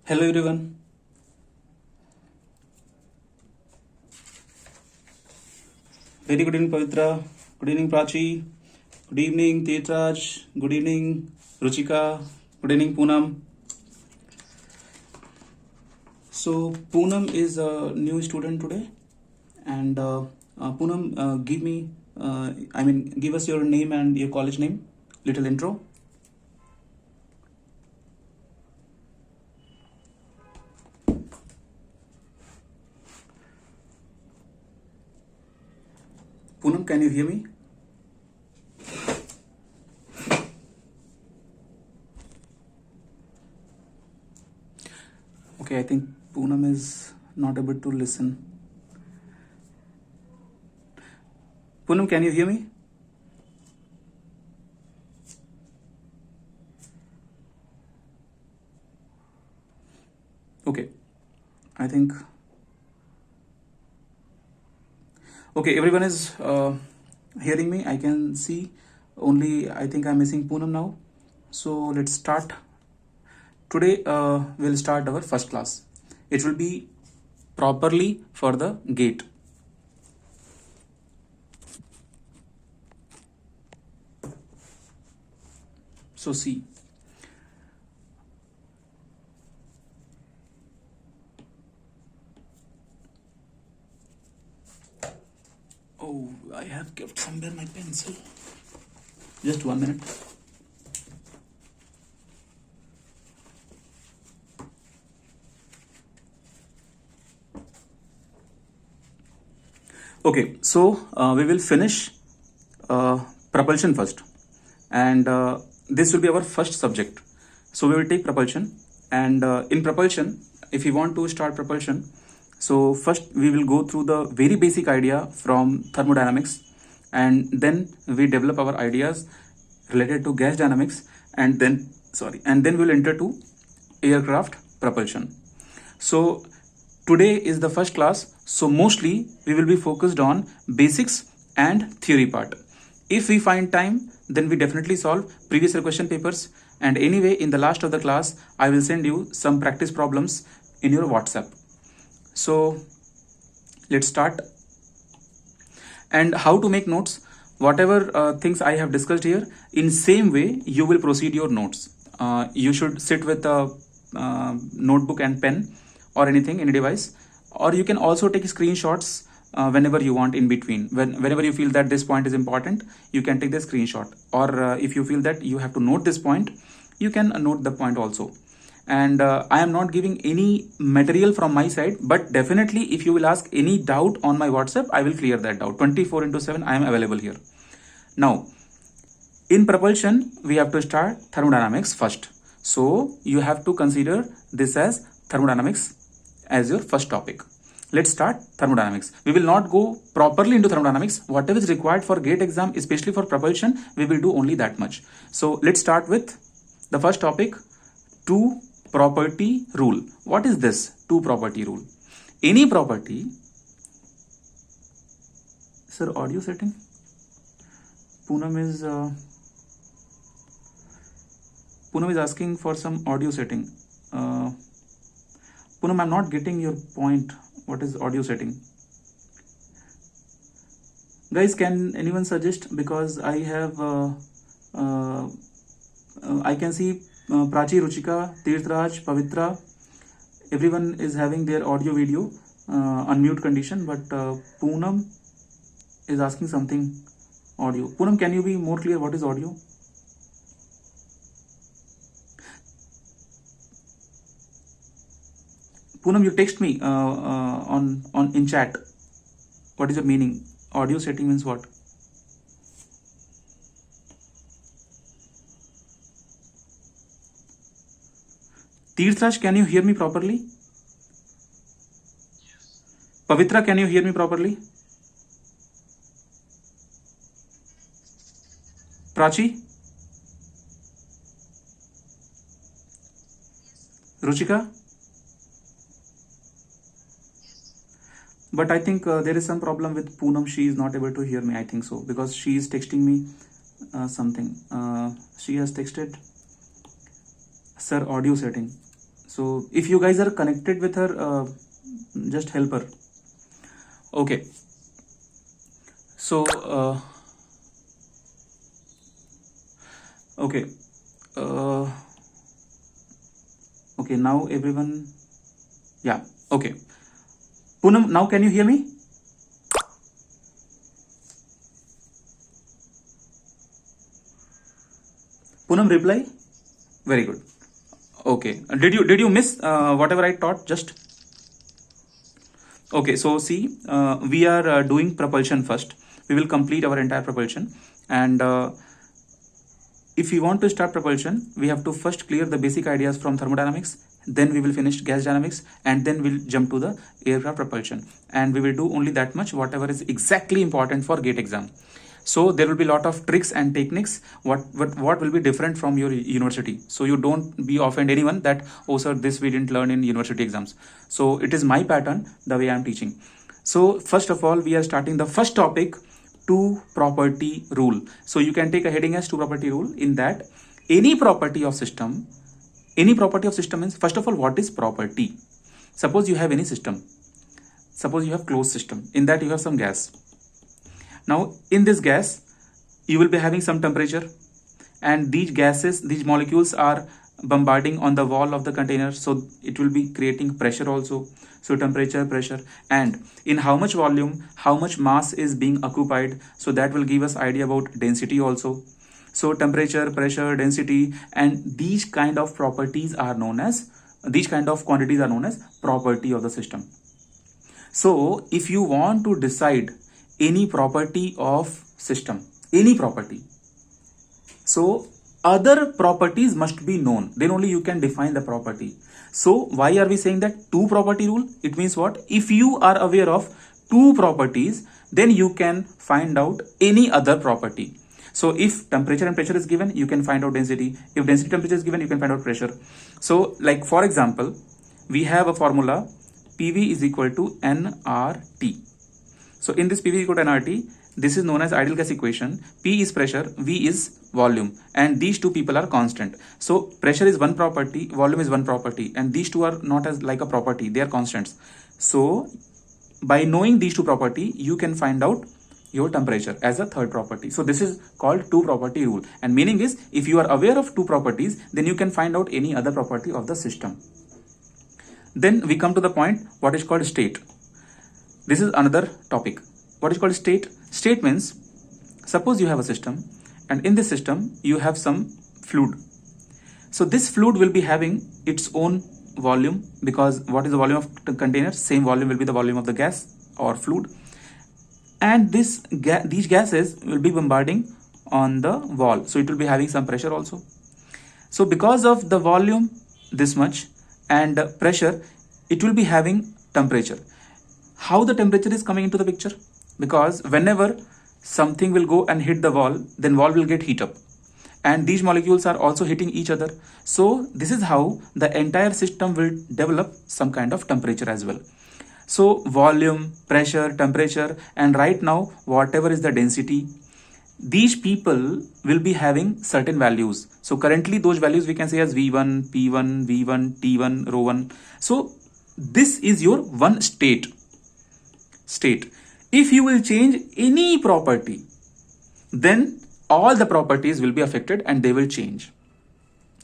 Hello everyone. Very good evening Pavitra. Good evening Prachi. Good evening Tetraj. Good evening Ruchika. Good evening Poonam. So Poonam is a new student today, and Poonam, give us your name and your college name. Little intro. Poonam, can you hear me? Okay, I think Poonam is not able to listen. Poonam, can you hear me? Okay, I think. Okay, everyone is hearing me. I can see only, I think I'm missing Poonam now. So let's start. Today we'll start our first class. It will be properly for the gate. So see. Oh, I have kept somewhere my pencil. Just 1 minute. Okay, so we will finish propulsion first, and this will be our first subject. So we will take propulsion, and in propulsion, if you want to start propulsion, so first we will go through the very basic idea from thermodynamics, and then we develop our ideas related to gas dynamics, and then we'll enter to aircraft propulsion. So today is the first class, so mostly we will be focused on basics and theory part. If we find time, then we definitely solve previous year question papers, and anyway in the last of the class I will send you some practice problems in your WhatsApp. So let's start. And how to make notes, whatever things I have discussed here, in same way you will proceed your notes. You should sit with a notebook and pen or anything, any device, or you can also take screenshots whenever you want in between. Whenever you feel that this point is important, you can take the screenshot, or if you feel that you have to note this point, you can note the point also. And I am not giving any material from my side, but definitely if you will ask any doubt on my WhatsApp, I will clear that doubt. 24/7 I am available here. Now in propulsion we have to start thermodynamics first, so you have to consider this as thermodynamics as your first topic. Let's start thermodynamics. We will not go properly into thermodynamics. Whatever is required for gate exam, especially for propulsion, we will do only that much. So let's start with the first topic, two property rule. What is this two property rule? Any property, sir, audio setting. Poonam is asking for some audio setting. Poonam, I'm not getting your point. What is audio setting? Guys, can anyone suggest? Because I have, I can see Prachi, Ruchika, Tirthraj, Pavitra. Everyone is having their audio video unmute condition, but Poonam is asking something audio. Poonam, can you be more clear? What is audio? Poonam, you text me on in chat. What is the meaning? Audio setting means what? Tirthraj, can you hear me properly? Pavitra, can you hear me properly? Prachi? Ruchika? But I think there is some problem with Poonam. She is not able to hear me. I think so, because she is texting me something. She has texted, sir, audio setting. So if you guys are connected with her, just help her. Okay. So okay. Okay, now everyone. Yeah. Okay. Poonam, now can you hear me? Poonam, reply. Very good. Okay. Did you miss whatever I taught just? Okay. So see, we are doing propulsion first. We will complete our entire propulsion, and if we want to start propulsion, we have to first clear the basic ideas from thermodynamics. Then we will finish gas dynamics, and then we'll jump to the aircraft propulsion. And we will do only that much, whatever is exactly important for GATE exam. So there will be a lot of tricks and techniques. What will be different from your university? So you don't be offend anyone that, oh sir, this we didn't learn in university exams. So it is my pattern, the way I am teaching. So first of all, we are starting the first topic, two property rule. So you can take a heading as two property rule. In that, any property of system means, first of all, what is property? Suppose you have any system. Suppose you have closed system. In that you have some gas. Now in this gas, you will be having some temperature, and these molecules are bombarding on the wall of the container, so it will be creating pressure also. So temperature, pressure, and in how much volume, how much mass is being occupied, so that will give us idea about density also. So temperature, pressure, density, and these kind of quantities are known as property of the system. So if you want to decide any property of system, any property, so other properties must be known, then only you can define the property. So why are we saying that two property rule? It means what? If you are aware of two properties, then you can find out any other property. So if temperature and pressure is given, you can find out density. If density, temperature is given, you can find out pressure. So like for example, we have a formula, PV is equal to nRT. So in this PV is equal to nRT, this is known as ideal gas equation. P is pressure, V is volume, and these two people are constant. So pressure is one property, volume is one property, and these two are not as like a property, they are constants. So by knowing these two property, you can find out your temperature as a third property. So this is called two property rule, and meaning is, if you are aware of two properties, then you can find out any other property of the system. Then we come to the point, what is called state. This is another topic. What is called state? State means, suppose you have a system, and in this system you have some fluid. So this fluid will be having its own volume, because what is the volume of the container? Same volume will be the volume of the gas or fluid. And these gases will be bombarding on the wall, so it will be having some pressure also. So because of the volume this much and pressure, it will be having temperature. How the temperature is coming into the picture? Because whenever something will go and hit the wall, then wall will get heat up, and these molecules are also hitting each other. So this is how the entire system will develop some kind of temperature as well. So volume, pressure, temperature, and right now whatever is the density, these people will be having certain values. So currently those values we can say as V1, P1, V1, T1, rho 1. So this is your one state. If you will change any property, then all the properties will be affected and they will change.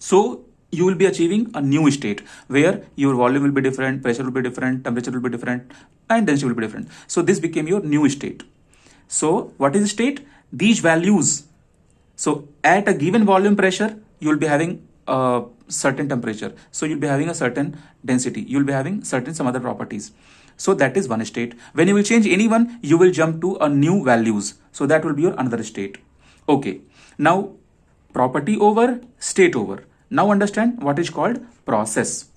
So you will be achieving a new state where your volume will be different, pressure will be different, temperature will be different, and density will be different. So this became your new state. So what is state? These values. So at a given volume pressure, you will be having a certain temperature. So you'll be having a certain density. You'll be having some other properties. So that is one state. When you will change any one, you will jump to a new values. So that will be your another state. Okay. Now property over, state over. Now understand what is called process.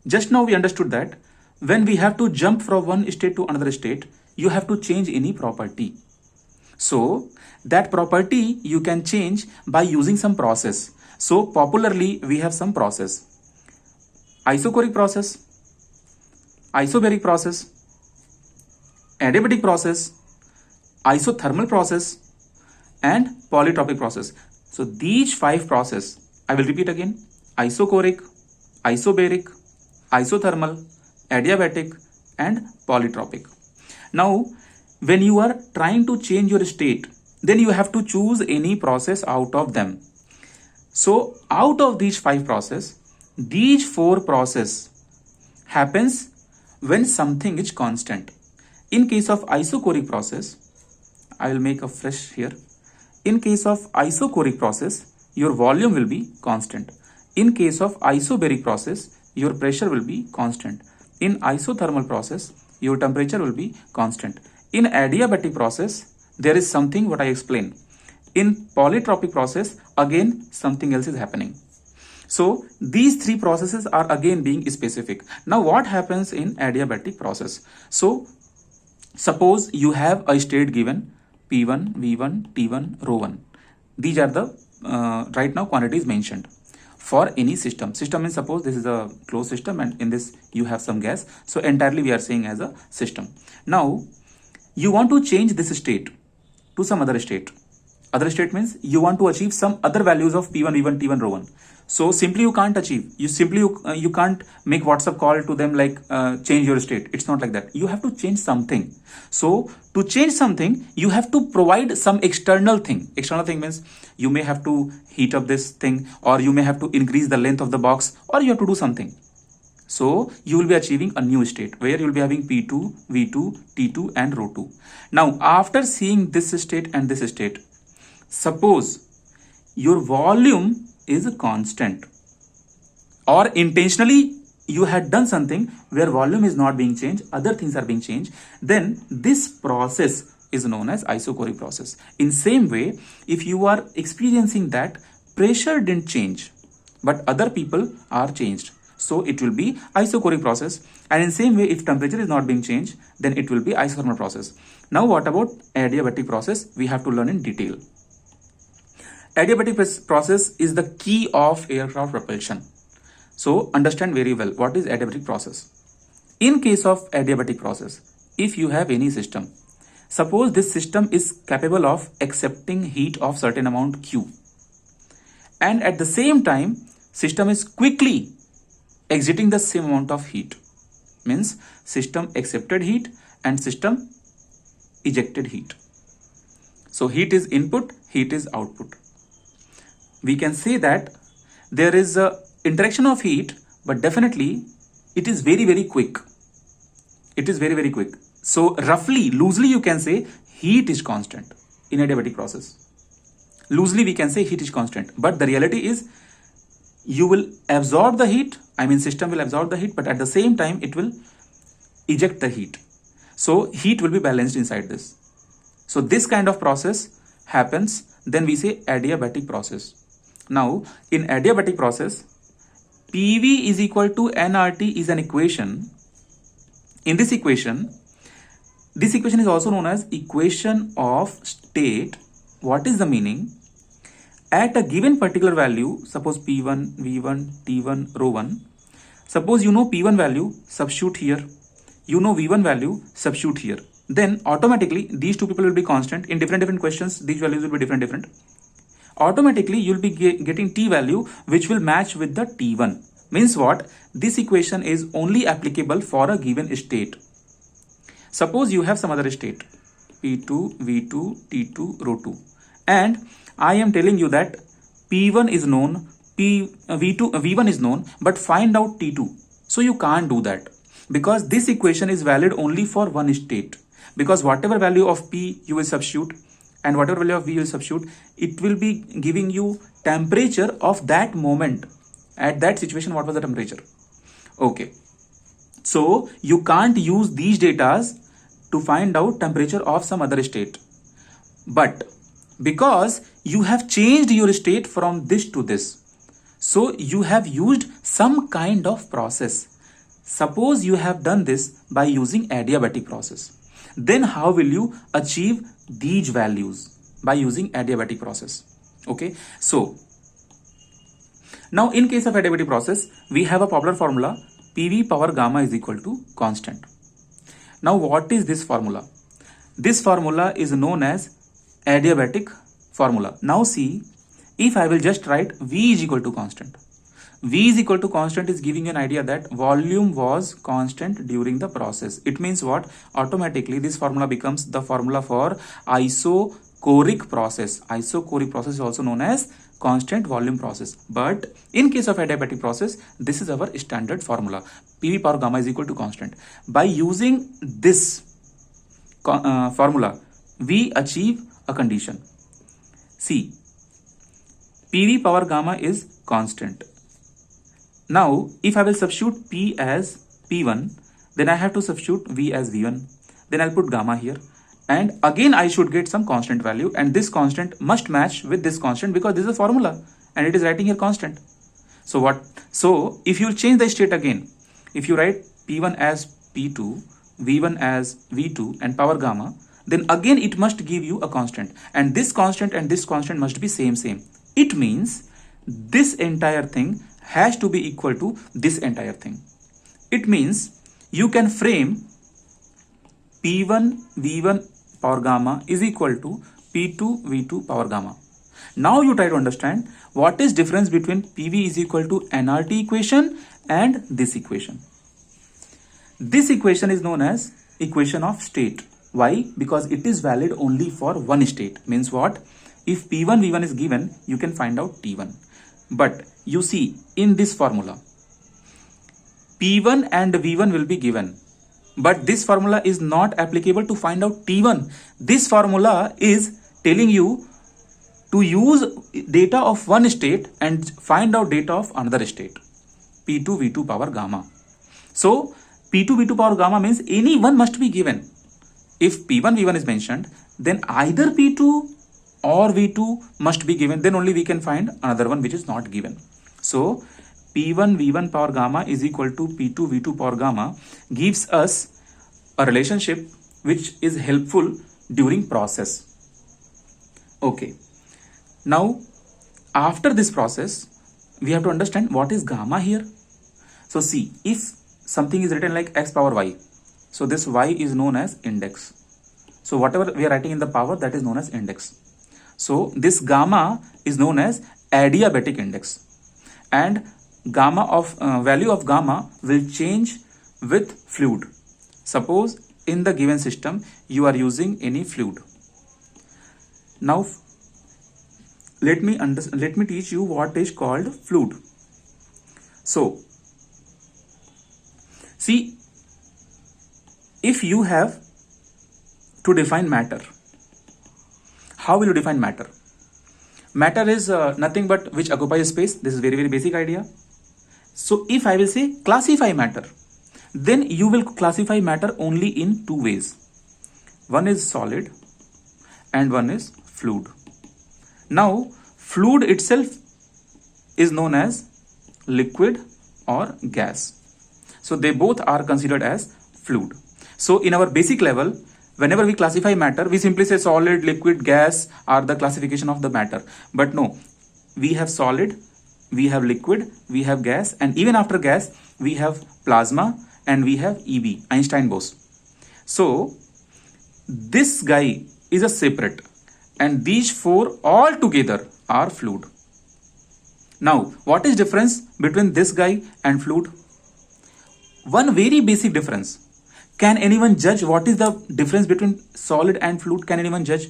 Just now we understood that when we have to jump from one state to another state, you have to change any property. So that property you can change by using some process. So popularly we have some process: isochoric process, isobaric process, adiabatic process, isothermal process, and polytropic process. So these 5 processes, I will repeat again: isochoric, isobaric, isothermal, adiabatic, and polytropic. Now, when you are trying to change your state, then you have to choose any process out of them. So, out of these 5 processes, these 4 processes happens when something is constant. In case of isochoric process, I will make a fresh here. In case of isochoric process, your volume will be constant. In case of isobaric process, your pressure will be constant. In isothermal process, your temperature will be constant. In adiabatic process, there is something what I explained. In polytropic process, again something else is happening. So these 3 processes are again being specific. Now what happens in adiabatic process? So suppose you have a state given P1, V1, T1, ρ1. These are the right now quantities mentioned for any system. System means suppose this is a closed system and in this you have some gas. So entirely we are saying as a system. Now you want to change this state to some other state. Other state means you want to achieve some other values of P1, V1, T1, ρ1. So simply you can't achieve. You can't make WhatsApp call to them like change your state. It's not like that. You have to change something. So to change something, you have to provide some external thing. External thing means you may have to heat up this thing, or you may have to increase the length of the box, or you have to do something. So you will be achieving a new state where you will be having P2, V2, T2 and ρ2. Now after seeing this state and this state, suppose your volume is constant, or intentionally you had done something where volume is not being changed, other things are being changed, then this process is known as isochoric process. In same way, if you are experiencing that pressure didn't change but other people are changed, so it will be isochoric process. And in same way, if temperature is not being changed, then it will be isothermal process. Now what about adiabatic process? We have to learn in detail. Adiabatic process is the key of aircraft propulsion. So understand very well what is adiabatic process. In case of adiabatic process, if you have any system, suppose this system is capable of accepting heat of certain amount Q, and at the same time system is quickly exiting the same amount of heat, means system accepted heat and system ejected heat. So heat is input, heat is output. We can say that there is a interaction of heat, but definitely it is very, very quick. It is very, very quick. So roughly, loosely you can say heat is constant in adiabatic process. Loosely we can say heat is constant, but the reality is you will absorb the heat, I mean system will absorb the heat, but at the same time it will eject the heat. So heat will be balanced inside this. So this kind of process happens, then we say adiabatic process. Now in adiabatic process, PV is equal to nRT is an equation. In this equation is also known as equation of state. What is the meaning? At a given particular value, suppose P1, V1, T1, ρ1. Suppose you know P1 value, substitute here. You know V1 value, substitute here. Then automatically these two people will be constant. In different questions, these values will be different. Automatically you'll be getting T value which will match with the T1. Means what? This equation is only applicable for a given state. Suppose you have some other state, P2, V2, T2, ρ2, and I am telling you that P1 is known, V1 is known, but find out T2. So you can't do that because this equation is valid only for one state. Because whatever value of P you will substitute and whatever value of V you will substitute, it will be giving you temperature of that moment. At that situation, what was the temperature? Okay. So you can't use these data to find out temperature of some other state. But because you have changed your state from this to this, so you have used some kind of process. Suppose you have done this by using adiabatic process. Then how will you achieve these values? By using adiabatic process. Okay. So now in case of adiabatic process, we have a popular formula, PV power gamma is equal to constant. Now what is this formula? This formula is known as adiabatic formula. Now see, if I will just write V is equal to constant. V is equal to constant is giving you an idea that volume was constant during the process. It means what? Automatically this formula becomes the formula for isochoric process. Isochoric process is also known as constant volume process. But in case of adiabatic process, this is our standard formula. PV power gamma is equal to constant. By using this formula, we achieve a condition. See, PV power gamma is constant. Now, if I will substitute P as P1, then I have to substitute V as V1. Then I'll put gamma here. And again, I should get some constant value. And this constant must match with this constant because this is a formula. And it is writing here constant. So what? So, if you change the state again, if you write P1 as P2, V1 as V2 and power gamma, then again it must give you a constant. And this constant must be same. It means this entire thing has to be equal to this entire thing. It means you can frame P1 V1 power gamma is equal to P2 V2 power gamma. Now you try to understand what is difference between PV is equal to nRT equation and this equation. This equation is known as equation of state. Why? Because it is valid only for one state. Means what? If P1 V1 is given, you can find out T1. But you see in this formula, P1 and V1 will be given. But this formula is not applicable to find out T1. This formula is telling you to use data of one state and find out data of another state. P2 V2 power gamma. So P2 V2 power gamma means any one must be given. If P1 V1 is mentioned, then either P2 or V2 must be given, then only we can find another one which is not given. So P1 V1 power gamma is equal to P2 V2 power gamma gives us a relationship which is helpful during process. Okay. Now after this process, we have to understand what is gamma here. So see, if something is written like x power y, so this y is known as index. So whatever we are writing in the power, that is known as index. So this gamma is known as adiabatic index, and gamma of value of gamma will change with fluid. Suppose in the given system you are using any fluid. Now let me teach you what is called fluid. So see, if you have to define matter, how will you define matter? Matter is nothing but which occupies space. This is very basic idea. So if I will say classify matter, then you will classify matter only in two ways. One is solid and one is fluid. Now fluid itself is known as liquid or gas. So they both are considered as fluid. So in our basic level, whenever we classify matter, we simply say solid, liquid, gas are the classification of the matter. But no, we have solid, we have liquid, we have gas, and even after gas, we have plasma and we have EB, Einstein-Bose. So this guy is a separate, and these four all together are fluid. Now, what is difference between this guy and fluid? One very basic difference. Can anyone judge what is the difference between solid and fluid? Can anyone judge?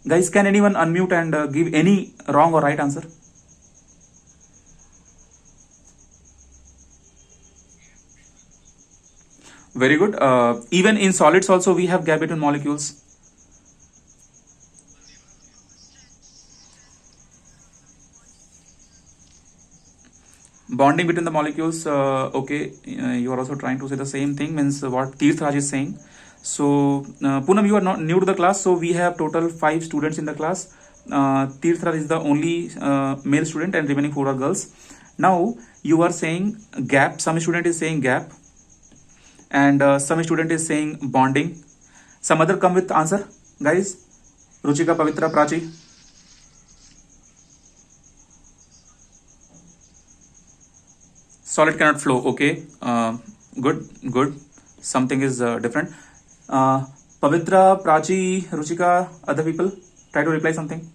Guys, can anyone unmute and give any wrong or right answer? Very good. Even in solids also we have gap between molecules. Bonding between the molecules, okay, you are also trying to say the same thing, means what Tirthraj is saying. So Poonam, you are not new to the class, so we have total 5 students in the class. Tirthraj is the only male student and remaining 4 are girls. Now you are saying gap, some student is saying gap, and some student is saying bonding. Some other come with answer, guys. Ruchika, Pavitra, Prachi. Solid cannot flow. Okay, good. Something is different. Pavitra, Prachi, Ruchika, other people try to reply something.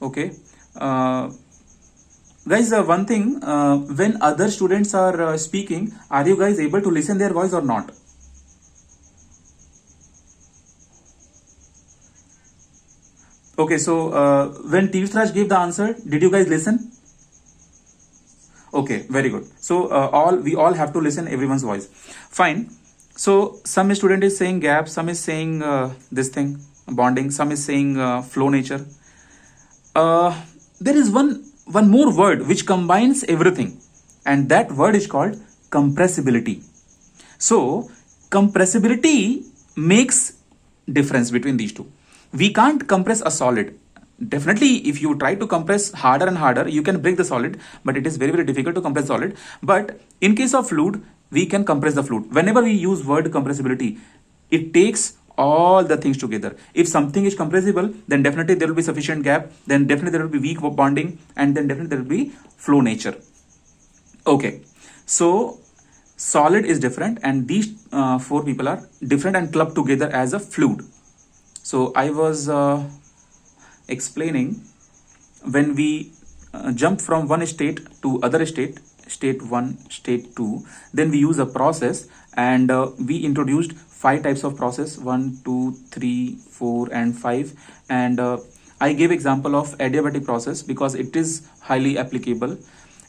Okay. Guys, one thing, when other students are speaking, are you guys able to listen their voice or not? Okay, so when Tirthraj gave the answer, did you guys listen? Okay, very good. So we all have to listen everyone's voice. Fine. So some student is saying gap, some is saying this thing bonding, some is saying flow nature. There is one more word which combines everything, and that word is called compressibility. So compressibility makes difference between these two. We can't compress a solid. Definitely, if you try to compress harder and harder, you can break the solid, but it is very, very difficult to compress solid. But in case of fluid, we can compress the fluid. Whenever we use word compressibility, it takes all the things together. If something is compressible, then definitely there will be sufficient gap, then definitely there will be weak bonding, and then definitely there will be flow nature. Okay, so solid is different, and these four people are different and clubbed together as a fluid. So I was explaining, when we jump from one state to other state, state 1, state 2, then we use a process, and we introduced 5 types of process, 1, 2, 3, 4 and 5, and I gave example of adiabatic process because it is highly applicable.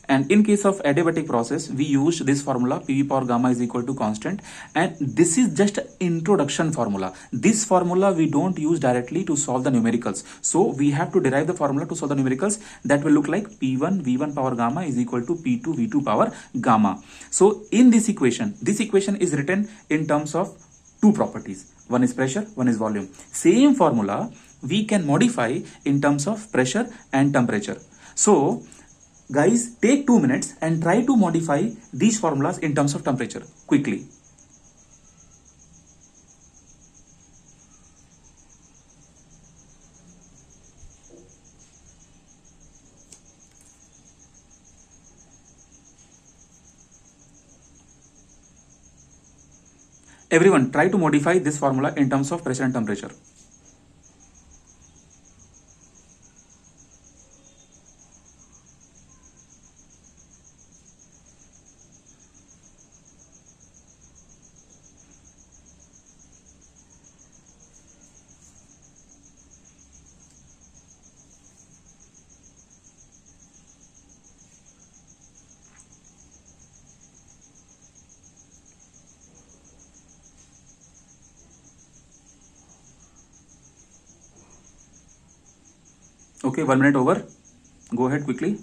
And in case of adiabatic process, we used this formula, PV power gamma is equal to constant, and this is just an introduction formula. This formula we don't use directly to solve the numericals, so we have to derive the formula to solve the numericals. That will look like P1 V1 power gamma is equal to P2 V2 power gamma. So in this equation is written in terms of two properties. One is pressure, one is volume. Same formula we can modify in terms of pressure and temperature. So guys, take 2 minutes and try to modify these formulas in terms of temperature quickly. Everyone, try to modify this formula in terms of pressure and temperature. Okay, 1 minute over. Go ahead quickly.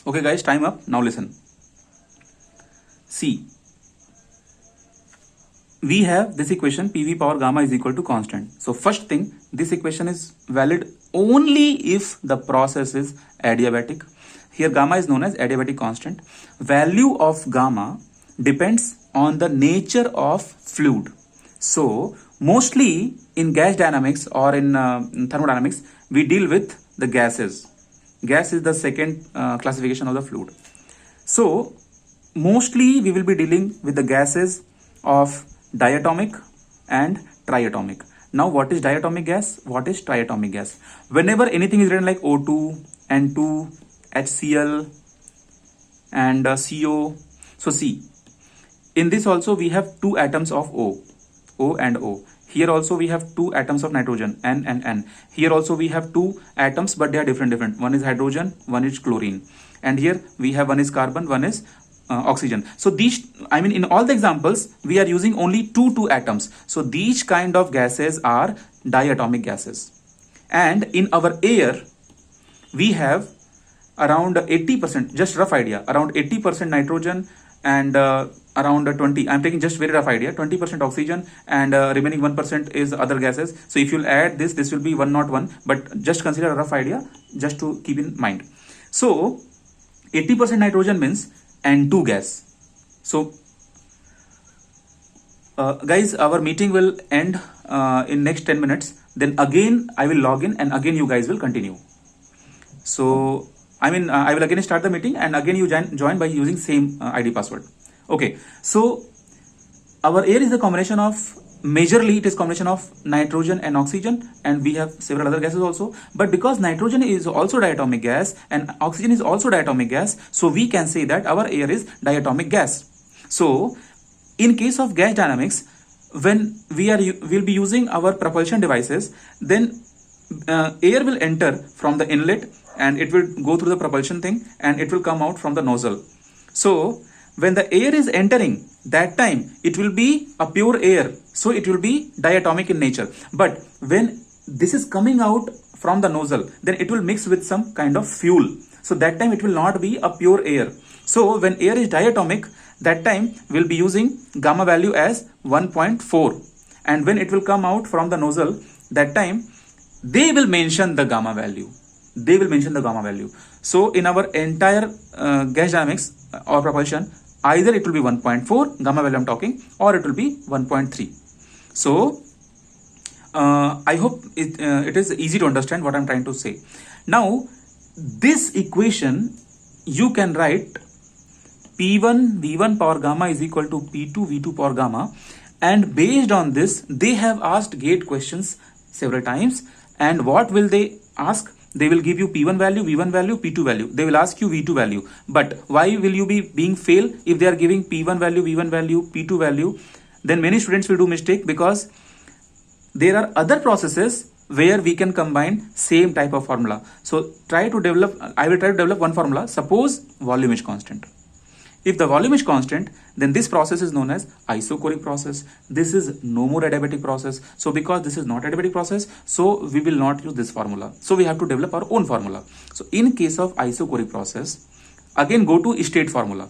Okay guys, time up. Now listen. See, we have this equation PV power gamma is equal to constant. So first thing, this equation is valid only if the process is adiabatic. Here gamma is known as adiabatic constant. Value of gamma depends on the nature of fluid. So mostly in gas dynamics or in thermodynamics, we deal with the gases. Gas is the second classification of the fluid. So mostly we will be dealing with the gases of diatomic and triatomic. Now what is diatomic gas? What is triatomic gas? Whenever anything is written like O2, N2, HCl and CO. So see, in this also we have 2 atoms of O and O. Here also we have 2 atoms of nitrogen, N and N. Here also we have 2 atoms, but they are different. One is hydrogen, one is chlorine. And here we have one is carbon, one is oxygen. So these, I mean, in all the examples, we are using only two atoms. So these kind of gases are diatomic gases. And in our air, we have around 80%, just rough idea, around 80% nitrogen and around 20, I'm taking just very rough idea, 20% oxygen and remaining 1% is other gases. So if you'll add this will be 101, but just consider a rough idea just to keep in mind. So 80% nitrogen means N2 gas. So guys, our meeting will end in next 10 minutes. Then again I will log in and again you guys will continue. So I will again start the meeting and again you join by using same ID password. Okay, so our air is a combination of, majorly it is combination of nitrogen and oxygen, and we have several other gases also. But because nitrogen is also diatomic gas and oxygen is also diatomic gas, so we can say that our air is diatomic gas. So in case of gas dynamics, when we'll be using our propulsion devices, then air will enter from the inlet and it will go through the propulsion thing and it will come out from the nozzle. So when the air is entering, that time it will be a pure air, so it will be diatomic in nature. But when this is coming out from the nozzle, then it will mix with some kind of fuel, so that time it will not be a pure air. So when air is diatomic, that time we'll be using gamma value as 1.4, and when it will come out from the nozzle, that time they will mention the gamma value. So in our entire gas dynamics or propulsion, either it will be 1.4 gamma value I'm talking, or it will be 1.3. So I hope it is easy to understand what I'm trying to say. Now this equation you can write P1 V1 power gamma is equal to P2 V2 power gamma, and based on this they have asked gate questions several times. And what will they ask? They will give you P1 value, V1 value, P2 value. They will ask you V2 value. But why will you be being fail if they are giving P1 value, V1 value, P2 value? Then many students will do mistake, because there are other processes where we can combine same type of formula. So I will try to develop one formula. Suppose volume is constant. If the volume is constant, then this process is known as isochoric process. This is no more adiabatic process. So because this is not adiabatic process, so we will not use this formula. So we have to develop our own formula. So in case of isochoric process, again go to state formula.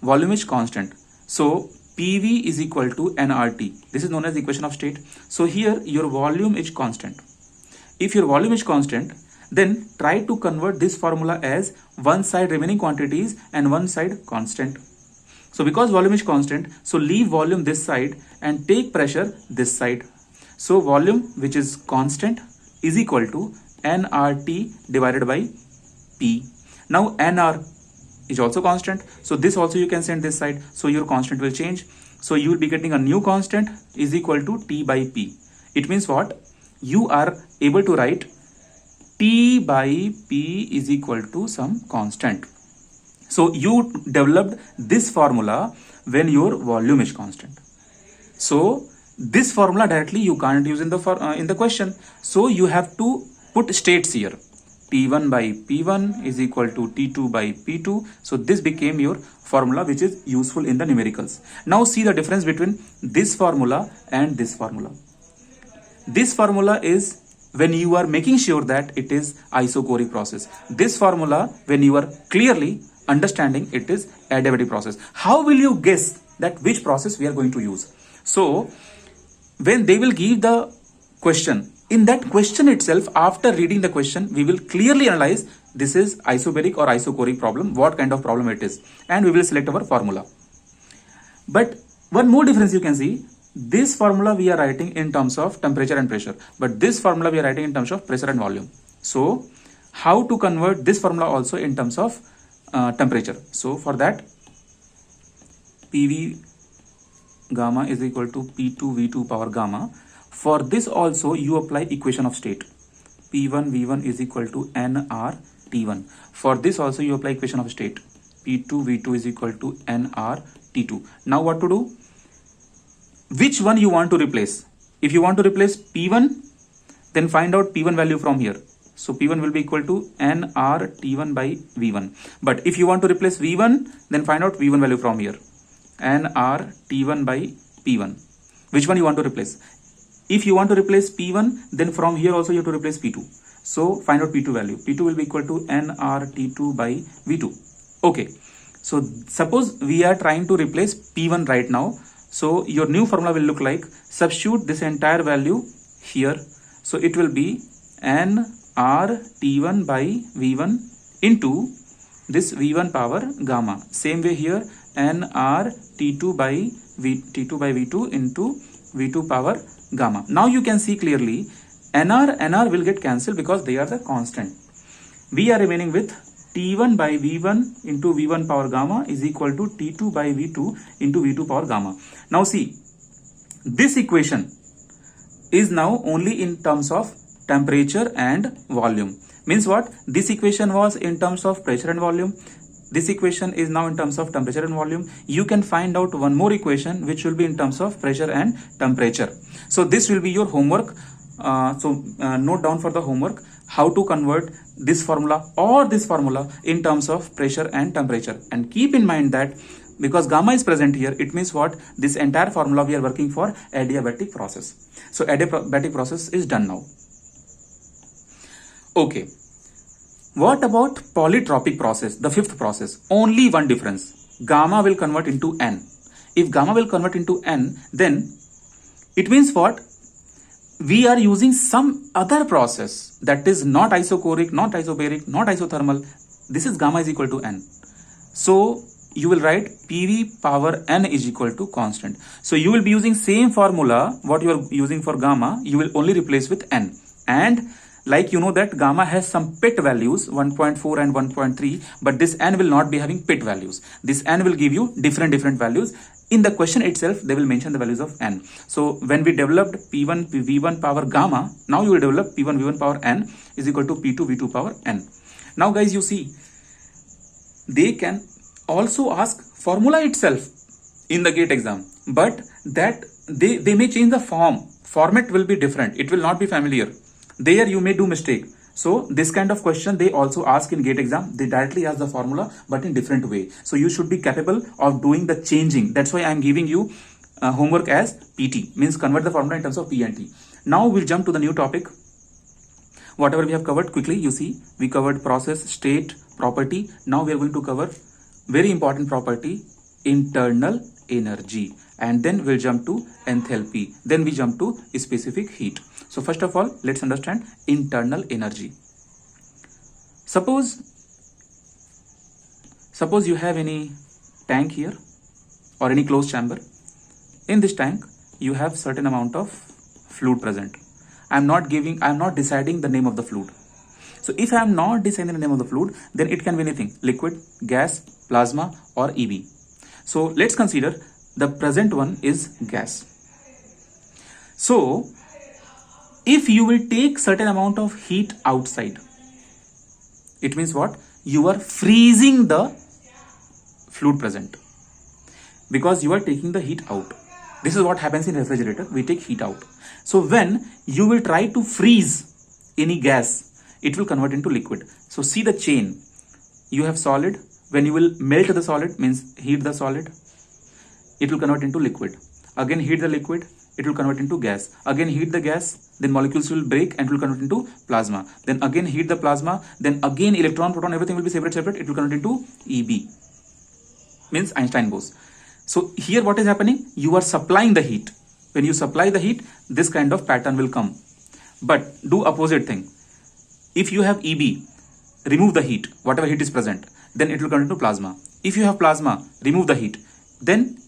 Volume is constant. So PV is equal to nRT. This is known as the equation of state. So here your volume is constant. If your volume is constant, then try to convert this formula as one side remaining quantities and one side constant. So because volume is constant, so leave volume this side and take pressure this side. So volume which is constant is equal to nRT divided by P. Now nR is also constant, so this also you can send this side, so your constant will change. So you will be getting a new constant is equal to T by P. It means what? You are able to write T by P is equal to some constant. So you developed this formula when your volume is constant. So this formula directly you can't use in the question. So you have to put states here. T1 by P1 is equal to T2 by P2. So this became your formula, which is useful in the numericals. Now see the difference between this formula and this formula. This formula is when you are making sure that it is isochoric process. This formula when you are clearly understanding it is adiabatic process. How will you guess that which process we are going to use? So when they will give the question, in that question itself, after reading the question, we will clearly analyze this is isobaric or isochoric problem, what kind of problem it is, and we will select our formula. But one more difference you can see, this formula we are writing in terms of temperature and pressure, but this formula we are writing in terms of pressure and volume. So how to convert this formula also in terms of temperature? So for that, PV gamma is equal to P2 V2 power gamma. For this also you apply equation of state. P1 V1 is equal to nR T1. For this also you apply equation of state. P2 V2 is equal to nR T2. Now what to do? Which one you want to replace? If you want to replace P1, then find out P1 value from here. So P1 will be equal to nR T1 by V1. But if you want to replace V1, then find out V1 value from here. nR T1 by P1. Which one you want to replace? If you want to replace P1, then from here also you have to replace P2. So find out P2 value. P2 will be equal to nRT2 by V2. Okay. So suppose we are trying to replace P1 right now. So your new formula will look like, substitute this entire value here. So it will be nRT1 by V1 into this V1 power gamma. Same way here, nRT2 by V2 into V2 power gamma. Now you can see clearly nr will get cancelled because they are the constant. We are remaining with T1 by V1 into V1 power gamma is equal to T2 by V2 into V2 power gamma. Now see, this equation is now only in terms of temperature and volume. Means what? This equation was in terms of pressure and volume. This equation is now in terms of temperature and volume. You can find out one more equation which will be in terms of pressure and temperature. So this will be your homework. Note down for the homework how to convert this formula or this formula in terms of pressure and temperature. And keep in mind that because gamma is present here, it means what? This entire formula we are working for adiabatic process. So adiabatic process is done now. Okay. What about polytropic process, the fifth process? Only one difference. Gamma will convert into N. If gamma will convert into N, then it means what? We are using some other process that is not isochoric, not isobaric, not isothermal. This is gamma is equal to N. So you will write PV power N is equal to constant. So you will be using same formula what you are using for gamma, you will only replace with N. And like you know that gamma has some pit values 1.4 and 1.3, but this N will not be having pit values. This N will give you different values. In the question itself, they will mention the values of N. So when we developed P1 V1 power gamma, now you will develop P1 V1 power N is equal to P2 V2 power N. Now guys, you see, they can also ask formula itself in the GATE exam, but that they may change the format will be different. It will not be familiar. There you may do mistake. So this kind of question they also ask in GATE exam. They directly ask the formula but in different way. So you should be capable of doing the changing. That's why I am giving you homework as PT, means convert the formula in terms of P and T. Now we'll jump to the new topic. Whatever we have covered quickly, you see, we covered process, state, property. Now we are going to cover very important property, internal energy. And then we'll jump to enthalpy. Then we jump to specific heat. So first of all, let's understand internal energy. Suppose you have any tank here or any closed chamber. In this tank, you have certain amount of fluid present. I'm not deciding the name of the fluid. So if I am not deciding the name of the fluid, then it can be anything, liquid, gas, plasma or EB. So let's consider the present one is gas. So if you will take certain amount of heat outside, it means what? You are freezing the fluid present because you are taking the heat out. This is what happens in refrigerator. We take heat out. So when you will try to freeze any gas, it will convert into liquid. So see the chain. You have solid. When you will melt the solid, means heat the solid, it will convert into liquid. Again heat the liquid, it will convert into gas. Again heat the gas, then molecules will break and it will convert into plasma. Then again heat the plasma, then again electron, proton, everything will be separate. It will convert into EB, means Einstein-Bose. So here what is happening? You are supplying the heat. When you supply the heat, this kind of pattern will come. But do opposite thing. If you have EB, remove the heat, whatever heat is present, then it will convert into plasma. If you have plasma, remove the heat. Then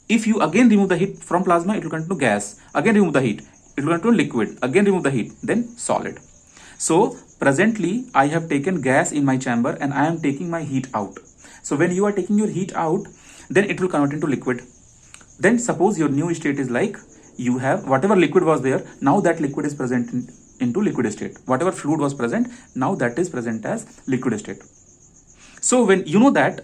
if you again remove the heat from plasma, it will convert into gas. Again remove the heat, it will convert into liquid. Again remove the heat, then solid. So presently I have taken gas in my chamber and I am taking my heat out. So when you are taking your heat out, then it will convert into liquid. Then suppose your new state is like, you have whatever liquid was there, now that liquid is present into liquid state. Whatever fluid was present, now that is present as liquid state. So when you know that,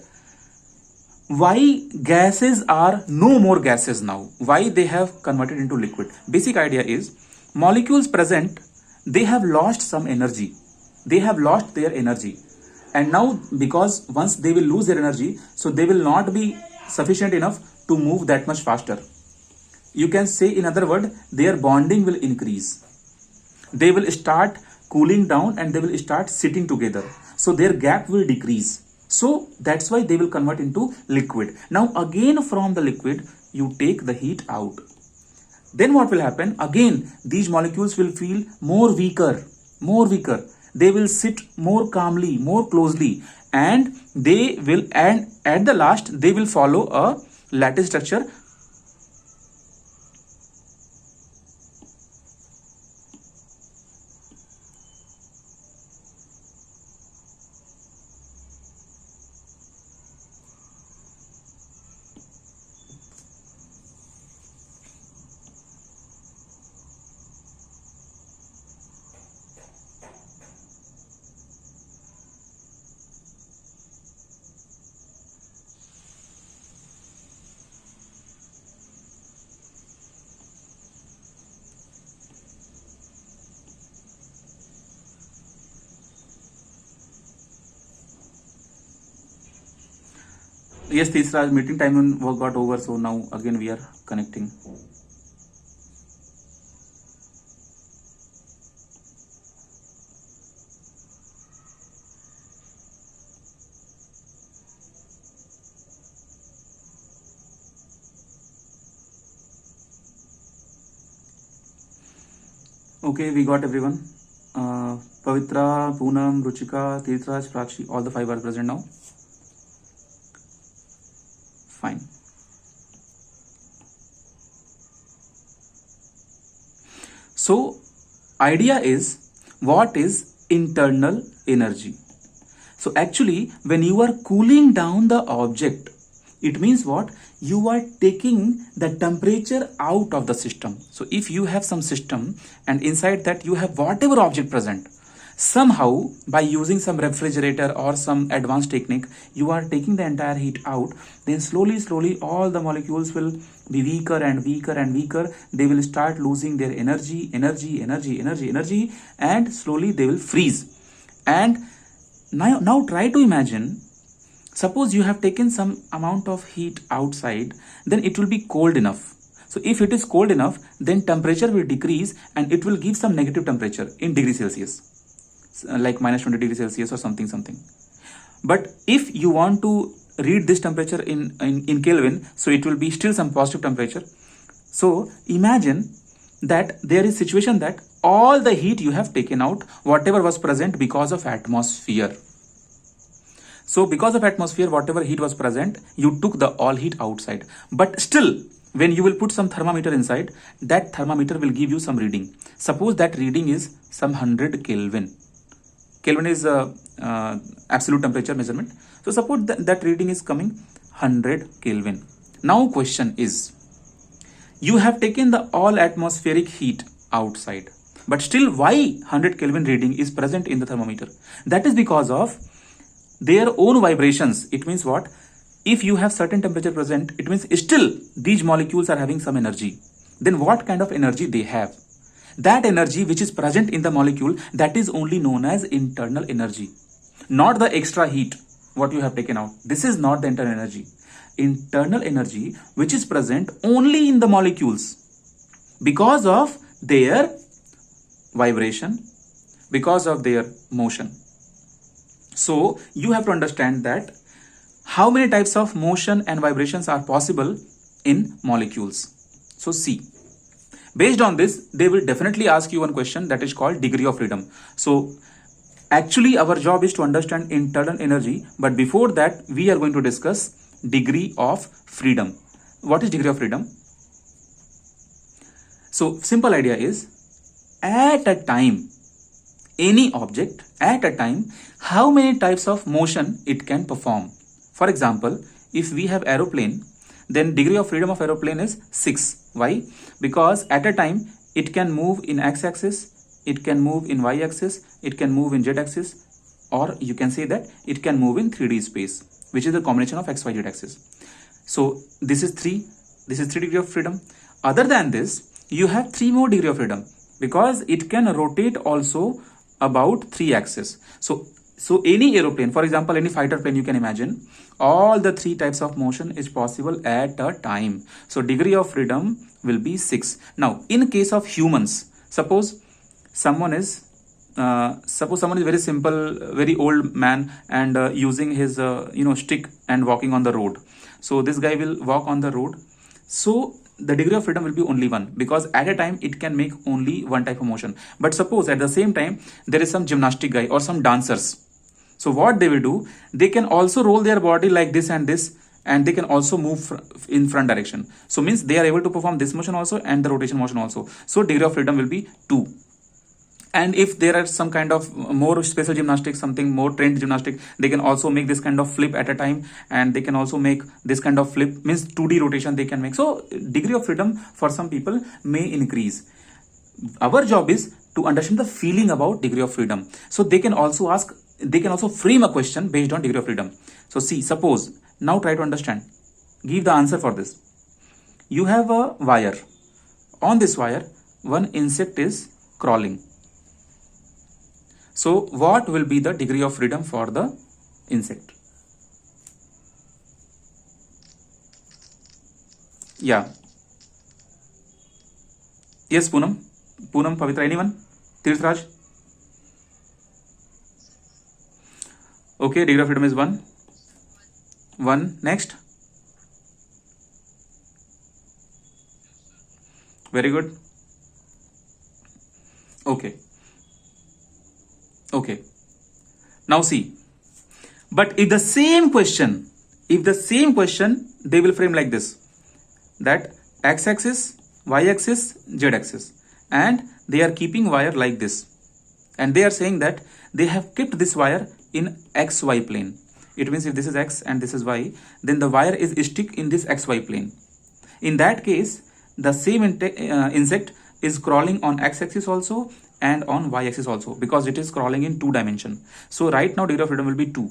why gases are no more gases now, why they have converted into liquid. Basic idea is, molecules present, they have lost some energy. They have lost their energy. And now because once they will lose their energy, so they will not be sufficient enough to move that much faster. You can say in other words, their bonding will increase. They will start cooling down and they will start sitting together. So their gap will decrease. So that's why they will convert into liquid. Now again from the liquid, you take the heat out. Then what will happen? Again, these molecules will feel more weaker. They will sit more calmly, more closely, and they will, and at the last, they will follow a lattice structure. Yes, Tisra, meeting time got over, so now again we are connecting. Okay, we got everyone. Pavitra, Poonam, Ruchika, Tirthraj, Prakshi, all the 5 are present now. Fine. So, idea is, what is internal energy? So actually, when you are cooling down the object, it means what? You are taking the temperature out of the system. So if you have some system and inside that you have whatever object present, somehow by using some refrigerator or some advanced technique, you are taking the entire heat out, then slowly all the molecules will be weaker and weaker. They will start losing their energy, and slowly they will freeze. And now try to imagine, suppose you have taken some amount of heat outside, then it will be cold enough. So if it is cold enough, then temperature will decrease and it will give some negative temperature in degree Celsius, like minus 20 degrees Celsius or something. But if you want to read this temperature in Kelvin, so it will be still some positive temperature. So imagine that there is situation that all the heat you have taken out, whatever was present because of atmosphere. So because of atmosphere, whatever heat was present, you took the all heat outside. But still, when you will put some thermometer inside, that thermometer will give you some reading. Suppose that reading is some 100 Kelvin. Kelvin is absolute temperature measurement. So suppose that reading is coming 100 Kelvin. Now question is, you have taken the all atmospheric heat outside, but still why 100 Kelvin reading is present in the thermometer? That is because of their own vibrations. It means what? If you have certain temperature present, it means still these molecules are having some energy. Then what kind of energy they have? That energy which is present in the molecule, that is only known as internal energy, not the extra heat what you have taken out. This is not the internal energy. Internal energy which is present only in the molecules because of their vibration, because of their motion. So you have to understand that how many types of motion and vibrations are possible in molecules. So see, based on this, they will definitely ask you one question that is called degree of freedom. So actually our job is to understand internal energy, but before that we are going to discuss degree of freedom. What is degree of freedom? So simple idea is, at a time, any object at a time, how many types of motion it can perform. For example, if we have aeroplane, then degree of freedom of aeroplane is 6. Why? Because at a time it can move in x-axis, it can move in y-axis, it can move in z-axis, or you can say that it can move in 3D space, which is the combination of x, y, z axis. So this is 3 degree of freedom. Other than this, you have 3 more degree of freedom, because it can rotate also about 3 axis. So any aeroplane, for example, any fighter plane you can imagine, all the 3 types of motion is possible at a time. So degree of freedom will be 6. Now, in case of humans, suppose someone is suppose someone is very simple, very old man, and using his stick and walking on the road. So this guy will walk on the road. So the degree of freedom will be only one, because at a time it can make only one type of motion. But suppose at the same time there is some gymnastic guy or some dancers. So what they will do, they can also roll their body like this and this, and they can also move in front direction. So means they are able to perform this motion also and the rotation motion also. So degree of freedom will be 2. And if there are some kind of more special gymnastics, something more trained gymnastic, they can also make this kind of flip at a time, and they can also make this kind of flip, means 2D rotation they can make. So degree of freedom for some people may increase. Our job is to understand the feeling about degree of freedom. So they can also ask, they can also frame a question based on degree of freedom. So see, suppose, now try to understand, give the answer for this. You have a wire. On this wire, one insect is crawling. So what will be the degree of freedom for the insect? Yeah. Yes, Poonam, Pavitra, anyone? Tirthraj? Okay, degree of freedom is 1. 1. Next. Very good. Okay. Okay. Now see. But if the same question, they will frame like this, that x-axis, y-axis, z-axis, and they are keeping wire like this, and they are saying that they have kept this wire in xy plane. It means if this is x and this is y, then the wire is stuck in this xy plane. In that case, the same insect is crawling on x-axis also and on y-axis also, because it is crawling in 2 dimension. So right now degree of freedom will be 2.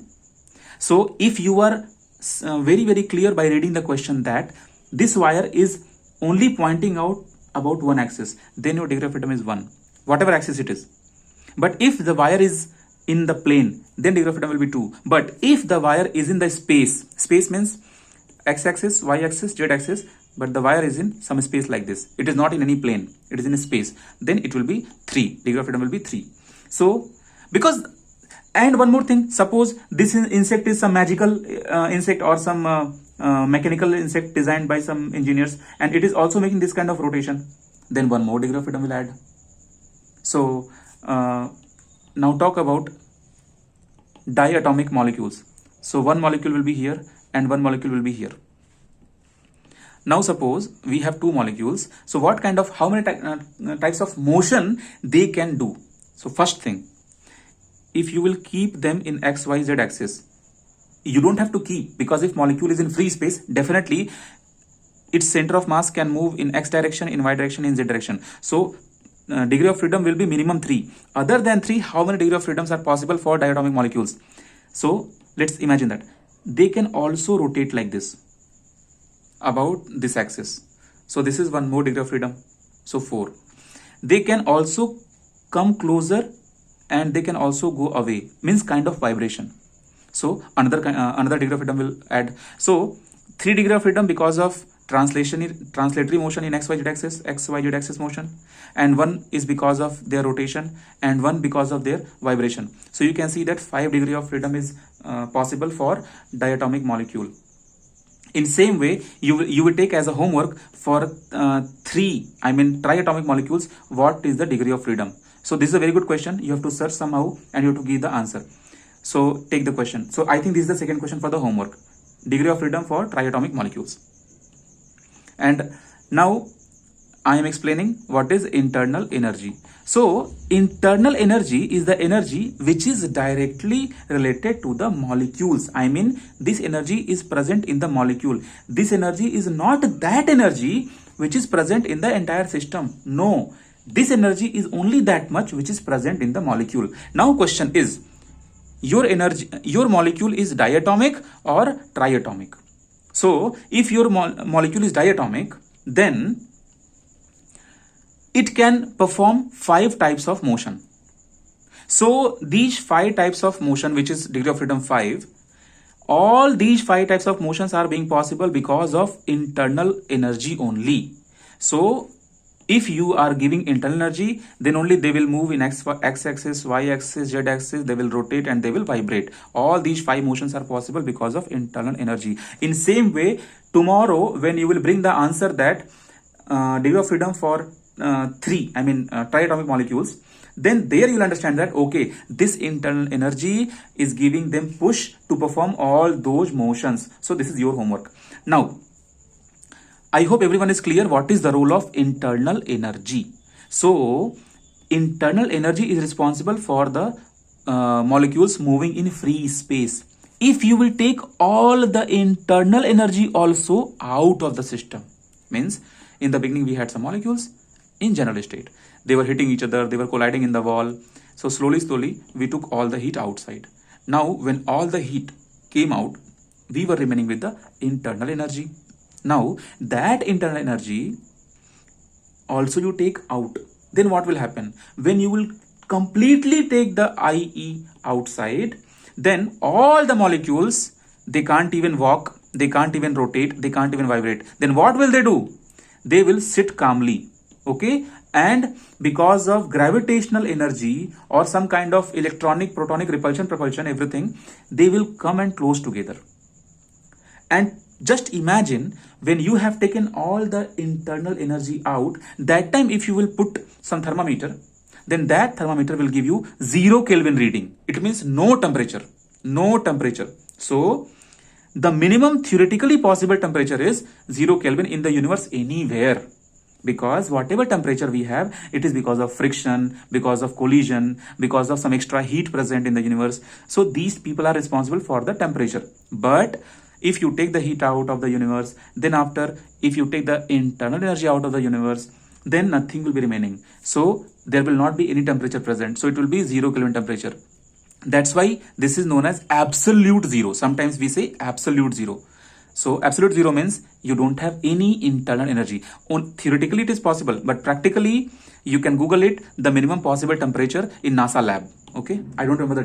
So if you are very clear by reading the question that this wire is only pointing out about one axis, then your degree of freedom is 1, whatever axis it is. But if the wire is in the plane, then degree of freedom will be 2. But if the wire is in the space means x-axis, y-axis, z-axis, but the wire is in some space like this, it is not in any plane, it is in a space, then it will be 3. Degree of freedom will be 3. So because, and one more thing, suppose this insect is some magical insect or some mechanical insect designed by some engineers, and it is also making this kind of rotation, then one more degree of freedom will add. So now talk about diatomic molecules. So one molecule will be here and one molecule will be here. Now suppose we have 2 molecules. So what kind of, how many types of motion they can do? So first thing, if you will keep them in x, y, z axis, you don't have to keep, because if molecule is in free space, definitely its center of mass can move in x direction, in y direction, in z direction. So degree of freedom will be minimum 3. Other than 3, how many degree of freedoms are possible for diatomic molecules? So let's imagine that they can also rotate like this about this axis. So this is one more degree of freedom. So 4. They can also come closer and they can also go away, means kind of vibration. So another degree of freedom will add. So 3 degree of freedom because of translatory motion in xyz axis motion, and 1 is because of their rotation, and 1 because of their vibration. So you can see that 5 degree of freedom is possible for diatomic molecule. In same way, you will take as a homework for triatomic molecules, what is the degree of freedom? So this is a very good question. You have to search somehow and you have to give the answer. So take the question. So I think this is the second question for the homework. Degree of freedom for triatomic molecules. And now I am explaining what is internal energy. So internal energy is the energy which is directly related to the molecules. I mean, this energy is present in the molecule. This energy is not that energy which is present in the entire system. No, this energy is only that much which is present in the molecule. Now question is, your molecule is diatomic or triatomic? So if your molecule is diatomic, then it can perform 5 types of motion. So these 5 types of motion, which is degree of freedom 5, all these 5 types of motions are being possible because of internal energy only. So If you are giving internal energy, then only they will move in x axis, y axis, z axis, they will rotate and they will vibrate. All these 5 motions are possible because of internal energy. In same way, tomorrow when you will bring the answer that degree of freedom for 3 triatomic molecules, then there you will understand that okay, this internal energy is giving them push to perform all those motions. So this is your homework. Now I hope everyone is clear what is the role of internal energy. So internal energy is responsible for the molecules moving in free space. If you will take all the internal energy also out of the system, means in the beginning we had some molecules in general state, they were hitting each other, they were colliding in the wall. So slowly we took all the heat outside. Now when all the heat came out, we were remaining with the internal energy. Now that internal energy also you take out, then what will happen? When you will completely take the IE outside, then all the molecules, they can't even walk, they can't even rotate, they can't even vibrate. Then what will they do? They will sit calmly, okay? And because of gravitational energy or some kind of electronic, protonic repulsion, propulsion, everything, they will come and close together. And just imagine when you have taken all the internal energy out, that time if you will put some thermometer, then that thermometer will give you 0 Kelvin reading. It means no temperature, no temperature. So the minimum theoretically possible temperature is 0 Kelvin in the universe anywhere. Because whatever temperature we have, it is because of friction, because of collision, because of some extra heat present in the universe. So these people are responsible for the temperature. But if you take the heat out of the universe, then after, if you take the internal energy out of the universe, then nothing will be remaining. So there will not be any temperature present. So it will be 0 Kelvin temperature. That's why this is known as absolute zero. Sometimes we say absolute zero. So absolute zero means you don't have any internal energy. Theoretically it is possible, but practically you can Google it, the minimum possible temperature in NASA lab. Okay, I don't remember the